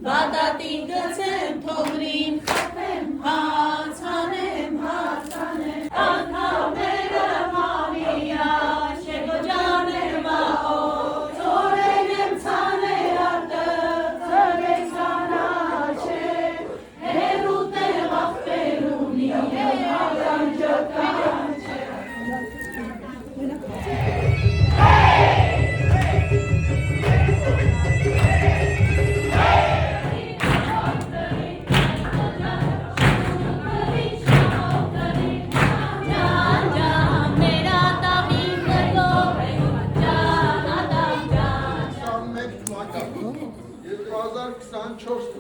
Բադատին գցեմ թողրին խփեմ հացանեմ Անդամերը մամիա շեգոջաներ մահո Ծորենեմ ցաներ արտը ծրեք ցանաչե Հերուտ է վախտերունի ականջը կանչե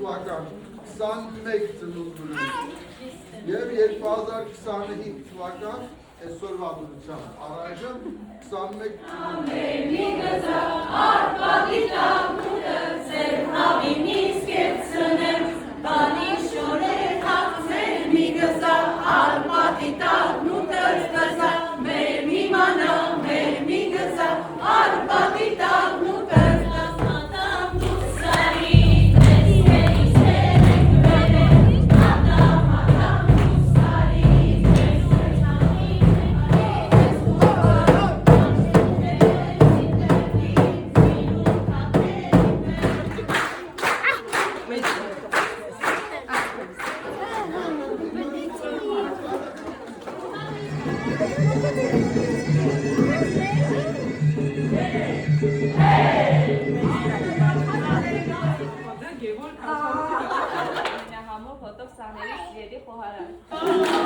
թվական 21 ծնունդուր և 2025 թվական այսօրվա դրությամբ առայժմ 21 Ամենի գզա արպատի տաղուտը ծեր հավին իսկեցնեմ բանի շորեր հաղցեր մի գզա արպատի տաղուտը գզա մեր մի մանա մեր մի գզա արպատի տաղուտը Գևոր կազմակերպության համով հոտով սաների սիրելի խոհարան։